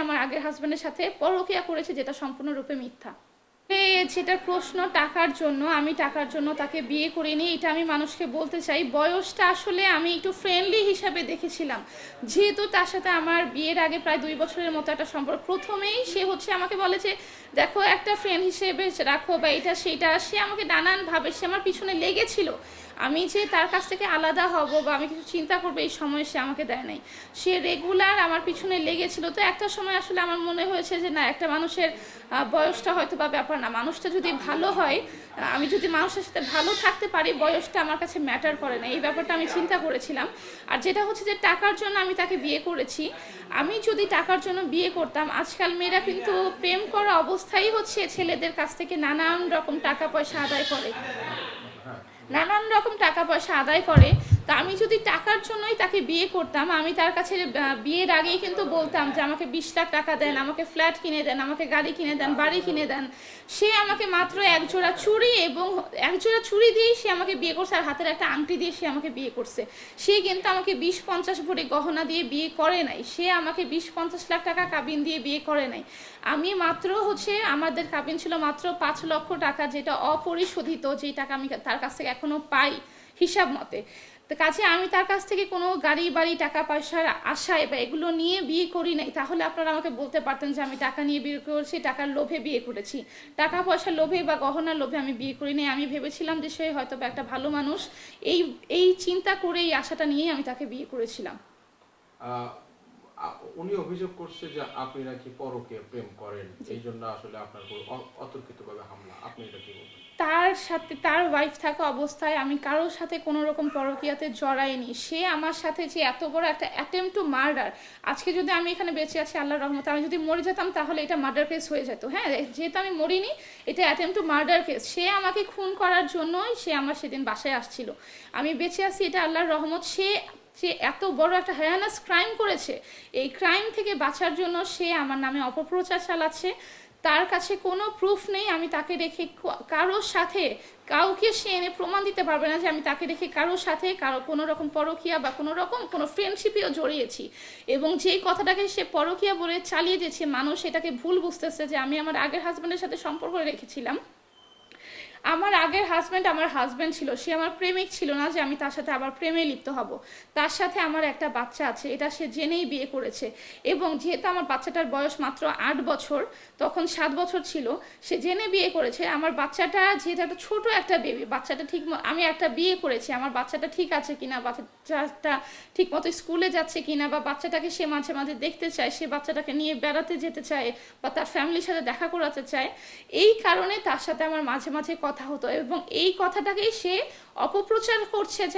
আমার আগের হাজব্যান্ডের সাথে পরকীয়া করেছি, যেটা সম্পূর্ণরূপে মিথ্যা। যেটা প্রশ্ন টাকার জন্য, আমি টাকার জন্য তাকে বিয়ে করিনি, এটা আমি মানুষকে বলতে চাই। বয়সটা আসলে আমি একটু ফ্রেন্ডলি হিসাবে দেখেছিলাম, যেহেতু তার সাথে আমার বিয়ের আগে প্রায় 2 বছরের মতো একটা সম্পর্ক। প্রথমেই সে আমাকে বলে যে দেখো একটা ফ্রেন্ড হিসেবে রাখো বা এটা সেটা, সে আমাকে নানানভাবে সে আমার পিছনে লেগেছিল। আমি যে তার কাছ থেকে আলাদা হব বা আমি কিছু চিন্তা করবো এই সময় সে আমাকে দেয় নাই, সে রেগুলার আমার পিছনে লেগেছিল। তো একটা সময় আসলে আমার মনে হয়েছে যে না, একটা মানুষের বয়সটা হয়তো বা ব্যাপার না, মানুষটা যদি ভালো হয়, আমি যদি মানুষের সাথে ভালো থাকতে পারি, বয়সটা আমার কাছে ম্যাটার করে না, এই ব্যাপারটা আমি চিন্তা করেছিলাম। আর যেটা হচ্ছে যে টাকার জন্য আমি তাকে বিয়ে করেছি, আমি যদি টাকার জন্য বিয়ে করতাম, আজকাল মেয়েরা কিন্তু প্রেম করা অবস্থায় হচ্ছে ছেলেদের কাছ থেকে নানান রকম টাকা পয়সা আদায় করে, নানান রকম টাকা পয়সা আদায় করে। তা আমি যদি টাকার জন্যই তাকে বিয়ে করতাম, আমি তার কাছে বিয়ের আগেই কিন্তু বলতাম যে আমাকে 20 লাখ টাকা দেন, আমাকে ফ্ল্যাট কিনে দেন, আমাকে গাড়ি কিনে দেন, বাড়ি কিনে দেন। সে আমাকে মাত্র একজোড়া চুড়ি এবং একজোড়া চুড়ি দিয়েই সে আমাকে বিয়ে করছে, আর হাতের একটা আংটি দিয়ে সে আমাকে বিয়ে করছে। সে কিন্তু আমাকে 20-50 ভরি গহনা দিয়ে বিয়ে করে নাই, সে আমাকে 20-50 লাখ টাকা কাবিন দিয়ে বিয়ে করে নাই। আমি মাত্র আমাদের কাবিন ছিল মাত্র 5 লক্ষ টাকা, যেটা অপরিশোধিত, যেই টাকা আমি তার কাছ থেকে এখনো পাই হিসাব মতে। তো কাছে আমি তার কাছ থেকে কোনো গাড়ি বাড়ি টাকা পয়সার আশায় বা এগুলো নিয়ে বিয়ে করি নাই। তাহলে আপনারা আমাকে বলতে পারতেন যে আমি টাকা নিয়ে বিয়ে করেছি, টাকার লোভে বিয়ে করেছি। টাকা পয়সার লোভে বা গহনার লোভে আমি বিয়ে করি নাই। আমি ভেবেছিলাম যে সে হয়তো বা একটা ভালো মানুষ, এই এই চিন্তা করে, এই আশাটা নিয়েই আমি তাকে বিয়ে করেছিলাম। উনি অভিযোগ করছে যে আপনি নাকি পরকীয়া প্রেম করেন, এই জন্য আসলে আপনার উপর অতর্কিতভাবে হামলা। আপনি এটা কি বলবেন? তার সাথে, তার ওয়াইফ থাকা অবস্থায় আমি কারোর সাথে কোনো রকম পরকীয়াতে জড়াইনি। সে আমার সাথে যে এত বড় একটা অ্যাটেম্প টু মার্ডার, আজকে যদি আমি এখানে বেঁচে আছি আল্লাহর রহমতে, আমি যদি মরে যেতাম তাহলে এটা মার্ডার কেস হয়ে যেত। হ্যাঁ, যেহেতু আমি মরিনি, এটা অ্যাটেম্প টু মার্ডার কেস। সে আমাকে খুন করার জন্যই সে আমার সেদিন বাসায় আসছিল। আমি বেঁচে আছি এটা আল্লাহর রহমত। সে সে এত বড় একটা হেয়ানাস ক্রাইম করেছে, এই ক্রাইম থেকে বাঁচার জন্য সে আমার নামে অপপ্রচার চালাচ্ছে। তার কাছে কোনো প্রুফ নেই, আমি তাকে রেখে কারোর সাথে, কাউকে সে এনে প্রমাণ দিতে পারবে না যে আমি তাকে রেখে কারোর সাথে কারো কোনো রকম পরকীয়া বা কোনো রকম কোনো ফ্রেন্ডশিপেও জড়িয়েছি। এবং যেই কথাটাকে সে পরকীয়া বলে চালিয়ে দিয়েছে, মানুষ এটাকে ভুল বুঝতেছে যে আমি আমার আগের হাজব্যান্ডের সাথে সম্পর্ক রেখেছিলাম। আমার আগের হাজব্যান্ড আমার হাজব্যান্ড ছিল, সে আমার প্রেমিক ছিল না যে আমি তার সাথে আবার প্রেমে লিপ্ত হব। তার সাথে আমার একটা বাচ্চা আছে, এটা সে জেনেই বিয়ে করেছে। এবং যেহেতু আমার বাচ্চাটার বয়স মাত্র 8 বছর, তখন 7 বছর ছিল, সে জেনে বিয়ে করেছে। আমার বাচ্চাটা যেহেতু একটা ছোট একটা বেবি, বাচ্চাটা ঠিক, আমি একটা বিয়ে করেছি, আমার বাচ্চাটা ঠিক আছে কিনা, বাচ্চাটা ঠিক মতো স্কুলে যাচ্ছে কিনা, বা বাচ্চাটাকে সে মাঝে মাঝে দেখতে চায়, সে বাচ্চাটাকে নিয়ে বেড়াতে যেতে চায় বা তার ফ্যামিলির সাথে দেখা করাতে চায়। এই কারণে তার সাথে আমার মাঝে মাঝে কথা হতো, এবং এই কথাটাকেই সে অপপ্রচার করছে যে